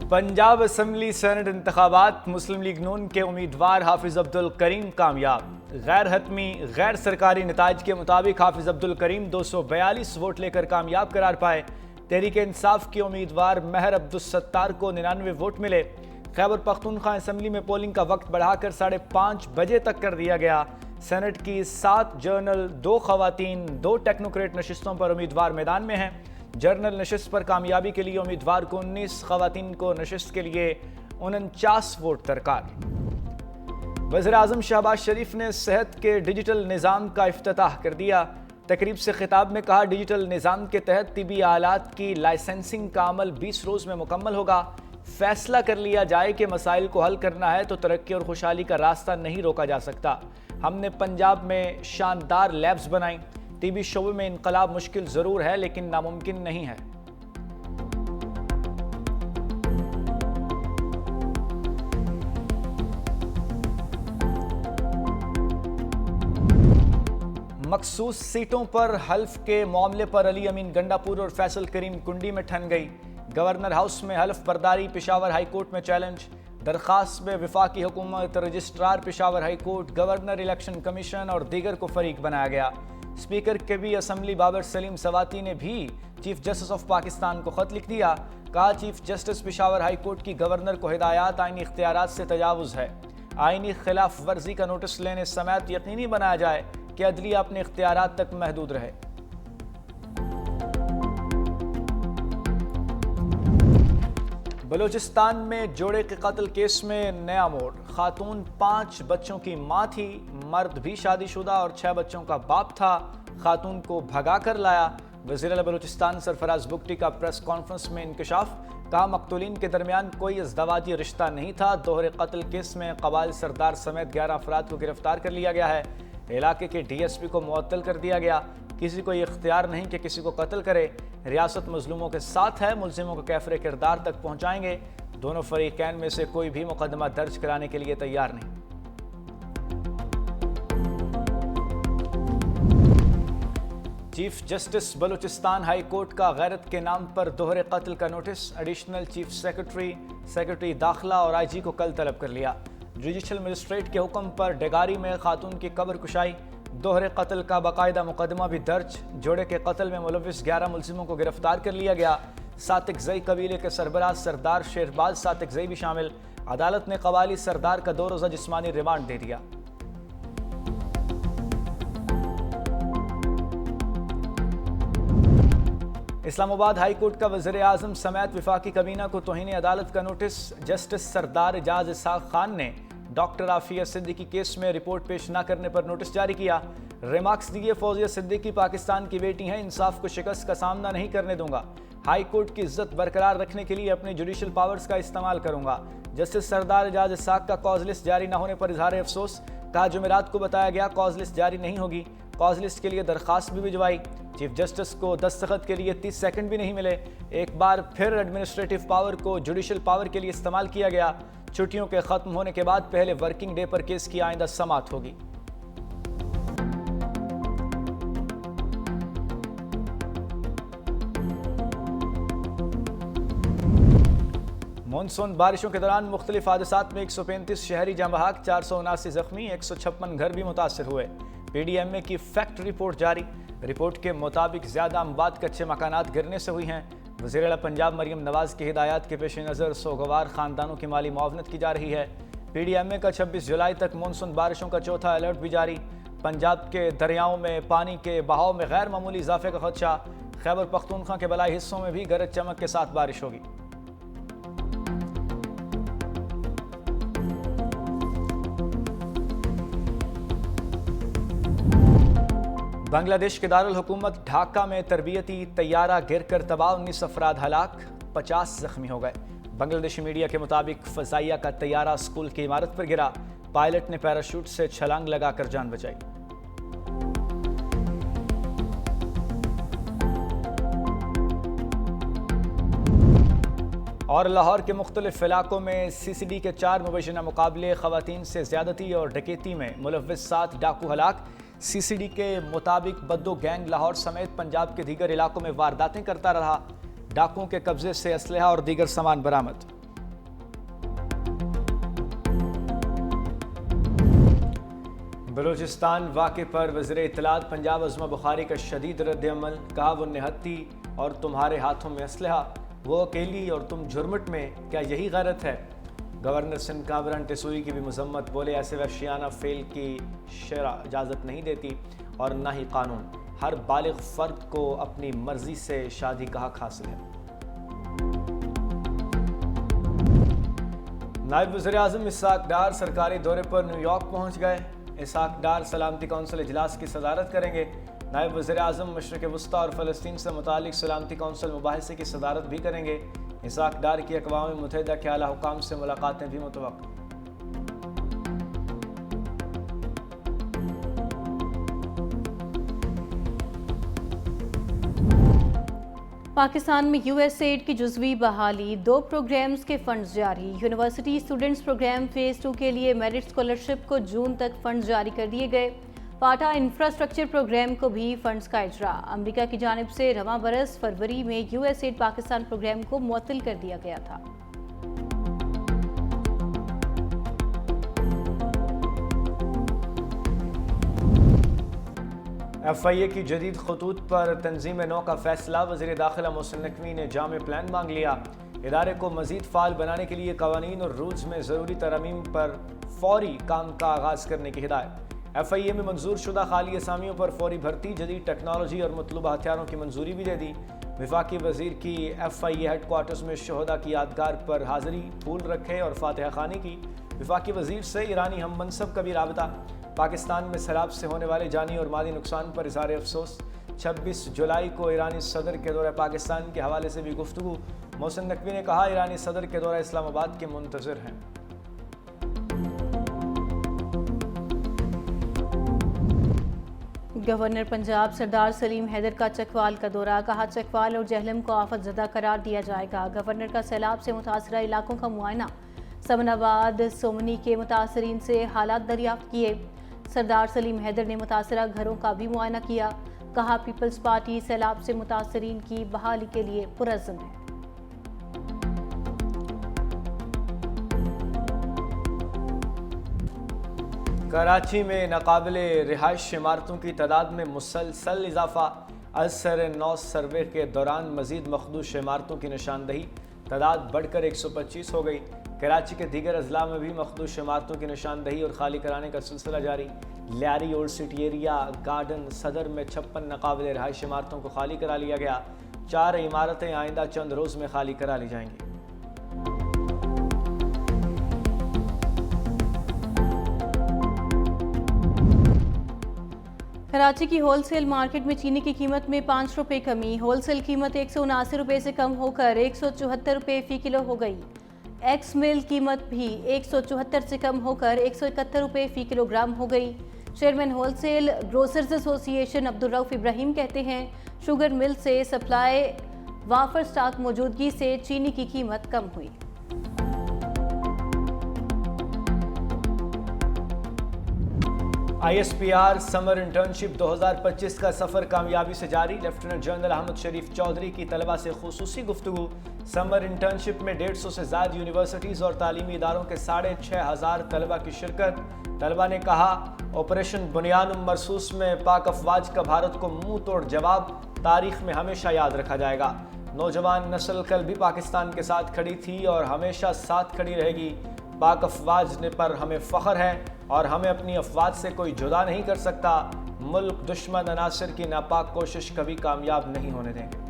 Punjab assembly senate इंतखाबात मुस्लिम league नून के उम्मीदवार हाफिज अब्दुल करीम कामयाब। गैर हतमी गैर सरकारी नताज के मुताबिक हाफिज अब्दुल करीम 242 वोट लेकर कामयाब करार पाए। तहरीक इंसाफ के उम्मीदवार महर अब्दुल सत्तार को 99 वोट मिले। खैबर पख्तूनख्वा असम्बली में पोलिंग का वक्त बढ़ाकर 5:30 बजे तक कर दिया गया। सेनेट की 7 जर्नल, 2 खवातीन, 2 टेक्नोक्रेट नशिस्तों पर उम्मीदवार मैदान में हैं। जर्नल नशिस्त पर कामयाबी के लिए उम्मीदवार को 19, खवातीन को नशिस्त के लिए 49 वोट दरकार। वज़ीर-ए-आज़म शहबाज शरीफ ने सेहत के डिजिटल निज़ाम का इफ्तिताह कर दिया। तकरीब से खिताब में कहा, डिजिटल निज़ाम के तहत तिबी आलात की लाइसेंसिंग का अमल 20 रोज़ में मुकम्मल होगा। फैसला कर लिया जाए कि मसाइल को हल करना है तो तरक्की और खुशहाली का रास्ता नहीं रोका जा सकता। हमने पंजाब में शानदार लैब्स बनाई। टीबी शोबे में इनकलाब मुश्किल ज़रूर है लेकिन नामुमकिन नहीं है। मखसूस सीटों पर हल्फ के मामले पर अली अमीन गंडापुर और फैसल करीम कुंडी में ठन गई। गवर्नर हाउस में हल्फ बर्दारी पेशावर हाई कोर्ट में चैलेंज। दरखास्त में वफाकी हुकूमत, registrar Peshawar high court, governor election commission और दीगर को फरीक बनाया गया। स्पीकर के भी असम्बली बाबर सलीम सवाती ने भी चीफ जस्टिस ऑफ पाकिस्तान को खत लिख दिया। कहा, chief justice Peshawar high court की गवर्नर को हिदायत आईनी इख्तियारात से तजावुज़ है। आईनी खिलाफ वर्जी का नोटिस लेने समेत यकीनी बनाया जाए कि अदलिया अपने इख्तियारात तक महदूद रहे। बलूचिस्तान में जोड़े के कत्ल केस में नया मोड़। खातून 5 बच्चों की मां थी, मर्द भी शादीशुदा और 6 बच्चों का बाप था। खातून को भगा कर लाया। वज़ीर बलूचिस्तान सरफराज बुगटी का प्रेस कॉन्फ्रेंस में इंकशाफ। कहा, मकतूलीन के दरमियान कोई अज़दवाजी रिश्ता नहीं था। दोहरे कत्ल केस में कबाइल सरदार समेत 11 अफराद को गिरफ्तार कर लिया गया है। इलाके के DSP को मुअत्तल कर दिया गया। किसी को ये इख्तियार नहीं कि किसी को कत्ल करे। रियासत मजलूमों के साथ है, मुलजिमों को कैफरे किरदार तक पहुंचाएंगे। दोनों फरीकैन में से कोई भी मुकदमा दर्ज कराने के लिए तैयार नहीं। Chief justice Balochistan high court का गैरत के नाम पर दोहरे कत्ल का नोटिस। एडिशनल चीफ सेक्रेटरी दाखिला और IG को कल तलब कर लिया। जुडिशल मजिस्ट्रेट के हुक्म पर डेगारी में खातून की कब्र कुशाई। दोहरे कत्ल का बाकायदा मुकदमा भी दर्ज। जोड़े के कत्ल में मुलविस 11 मुलजिमों को गिरफ्तार कर लिया गया। सातिकजई कबीले के सरबराह सरदार शेरबाज सातिकजई भी शामिल। अदालत ने कबाली सरदार का 2 रोज़ा जिस्मानी रिमांड दे दिया। इस्लामाबाद हाई कोर्ट का वज़ीर-ए-आज़म समेत वफाकी कबीना को तौहीन अदालत का नोटिस। जस्टिस सरदार एजाज इसाक खान ने डॉक्टर आफिया सिद्दीकी केस में रिपोर्ट पेश न करने पर नोटिस जारी किया। रिमार्क्स दिए, फौजिया सिद्दीकी पाकिस्तान की बेटी हैं, इंसाफ को शिकस्त का सामना नहीं करने दूंगा। हाई कोर्ट की इज्जत बरकरार रखने के लिए अपने जुडिशल पावर्स का इस्तेमाल करूंगा। जस्टिस सरदार एजाज इसाक का कॉज लिस्ट जारी न होने पर इजहार अफसोस। कहा, जुमेरात को बताया गया कॉज लिस्ट जारी नहीं होगी। कॉज लिस्ट के लिए दरखास्त भी भिजवाई। चीफ जस्टिस को दस्तखत के लिए 30 सेकंड भी नहीं मिले। एक बार फिर एडमिनिस्ट्रेटिव पावर को जुडिशल पावर के लिए इस्तेमाल किया गया। छुट्टियों के खत्म होने के बाद पहले वर्किंग डे पर केस की आइंदा समाअत होगी। मानसून बारिशों के दौरान मुख्तलिफ हादसात में 135 शहरी जाँ बहक, 479 जख्मी, 156 घर भी मुतासर हुए। PDMA की फैक्ट रिपोर्ट जारी। रिपोर्ट के मुताबिक ज़्यादा अमवात कच्चे मकानात गिरने से हुई हैं। वज़ीर आला पंजाब मरियम नवाज की हिदायत के पेश नज़र सोगवार ख़ानदानों की माली मुआवनत की जा रही है। PDMA का 26 जुलाई तक मानसून बारिशों का चौथा अलर्ट भी जारी। पंजाब के दरियाओं में पानी के बहाव में गैर मामूली इजाफे का खदशा। खैबर पख्तूनख्वा के बलाई हिस्सों में भी गरज चमक के साथ बारिश होगी। बांग्लादेश के दारुल हुकूमत ढाका में तरबियती तैयारा गिरकर तबाह, 19 अफराद हलाक, 50 जख्मी हो गए। बांग्लादेशी मीडिया के मुताबिक फजाइया का तैयारा स्कूल की इमारत पर गिरा। पायलट ने पैराशूट से छलांग लगाकर जान बचाई। और लाहौर के मुख्तलिफ इलाकों में CCD के 4 मुबैना मुकाबले, खवातीन से ज्यादती और डकैती में मुलव्विस 7 डाकू हलाक। CCD के मुताबिक बद्दो गैंग लाहौर समेत पंजाब के दीगर इलाकों में वारदातें करता रहा। डाकुओं के कब्जे से असलहा और दीगर सामान बरामद। बलूचिस्तान वाक़े पर वज़ीर इत्तलात पंजाब अज़मा बुखारी का शदीद रद्द-ए-अमल, कहा वो निहत्ती और तुम्हारे हाथों में असलहा, वो अकेली और तुम झुरमुट में, क्या यही गैरत है। गवर्नर सिंध कामरान टिसूरी की भी मजम्मत, बोले ऐसे वहशियाना फेल की शरअ इजाज़त नहीं देती और ना ही कानून, हर बालिग फ़र्द को अपनी मर्जी से शादी का हक हासिल है। नायब वज़ीर आज़म इसहाक डार सरकारी दौरे पर न्यूयॉर्क पहुँच गए। इसहाक डार सलामती कौंसिल इजलास की सदारत करेंगे। नायब वज़ीर आज़म मशरिक़ वस्ता और फ़लस्तीन से मुतालिक सलामती कौंसिल मुबाहिसे की सदारत भी करेंगे। इसहाक डार की अक़वाम मुत्तहिदा के आला हुकाम से मुलाकातें भी मुतवक्किल। पाकिस्तान में यूएसएड की जुज़वी बहाली, 2 प्रोग्राम्स के फंड्स जारी। यूनिवर्सिटी स्टूडेंट्स प्रोग्राम फेज़ 2 के लिए मेरिट स्कॉलरशिप को जून तक फंड्स जारी कर दिए गए। पाटा इंफ्रास्ट्रक्चर प्रोग्राम को भी फंड्स का इजरा। अमेरिका की जानिब से रवां बरस फरवरी में यूएसएड पाकिस्तान प्रोग्राम को मुअत्तल कर दिया गया था। FIA की जदीद खतूत पर तंजीम नौ का फैसला, वज़ीर दाखिला मोहसिन नकवी ने जामे प्लान मांग लिया। इदारे को मजीद फ़ाल बनाने के लिए कवानीन और रूल्स में ज़रूरी तरमीम पर फौरी काम का आगाज़ करने की हिदायत। FIA में मंजूर शुदा खाली असामियों पर फौरी भर्ती, जदीद टेक्नोलॉजी और मतलूबा हथियारों की मंजूरी भी दे दी। वफाकी वज़ीर की FIA हेडक्वार्टर्स में शहदा की यादगार पर हाज़िरी, फूल रखे और फातिहा खानी की। वफाकी वज़ीर से ईरानी हम मनसब का भी राबता। पाकिस्तान में सैलाब से होने वाले जानी और मादी नुकसान पर इज़हार अफसोस। 26 जुलाई को ईरानी सदर के दौरे पाकिस्तान के हवाले से भी गुफ्तगू। मोहसिन नकवी ने कहा ईरानी सदर के दौरा इस्लामाबाद के मुंतज़िर हैं। गवर्नर पंजाब सरदार सलीम हैदर का चकवाल का दौरा, कहा चकवाल और जहलम को आफत ज़दा करार दिया जाएगा। गवर्नर का सैलाब से मुतासरा इलाकों का मुआयना, समनाबाद सोमनी के मुतासरीन से हालात दरियाफ्त किए। सरदार सलीम हैदर ने मुतासरा घरों का भी मुआयना किया। कहा पीपल्स पार्टी सैलाब से मुतासरीन की बहाली के लिए पुरज़्ज़म है। कराची में नाकाबिले रिहाइश इमारतों की तादाद में मुसलसल इजाफा। असर नौ सर्वे के दौरान मजीद मखदूश इमारतों की निशानदही, तादाद बढ़कर 125 हो गई। कराची के दीगर अजला में भी मखदूश इमारतों की निशानदही और खाली कराने का सिलसिला जारी। Lyari old city area, garden सदर में 56 नाकाबिले रिहाइश इमारतों को खाली करा लिया गया। 4 इमारतें आइंदा चंद रोज़ में खाली करा ली जाएंगी। कराची की होलसेल मार्केट में चीनी की कीमत में 5 रुपये कमी। होलसेल कीमत 179 रुपये से कम होकर 174 रुपये फ़ी किलो हो गई। एक्स मिल कीमत भी 174 से कम होकर 171 रुपये फ़ी किलोग्राम हो गई। Chairman wholesale grocers association Abdul Rauf Ibrahim कहते हैं शुगर मिल से सप्लाई वाफर स्टॉक मौजूदगी से चीनी की कीमत कम हुई। ISPR समर इंटर्नशिप 2025 का सफ़र कामयाबी से जारी। लेफ्टिनेंट जनरल अहमद शरीफ चौधरी की तलबा से खुसूसी गुफ्तगू। समर इंटर्नशिप में 150 से ज़्यादा यूनिवर्सिटीज़ और तालीमी इदारों के 6500 तलबा की शिरकत। तलबा ने कहा ऑपरेशन बुनियान मरसूस में पाक अफवाज का भारत को मुंह तोड़ जवाब तारीख में हमेशा याद रखा जाएगा। नौजवान नस्ल कल भी पाकिस्तान के साथ खड़ी थी और हमेशा साथ खड़ी रहेगी। पाक अफवाज ने पर हमें फ़ख्र है और हमें अपनी अफवाज से कोई जुदा नहीं कर सकता। मुल्क दुश्मन अनासर की नापाक कोशिश कभी कामयाब नहीं होने देंगे।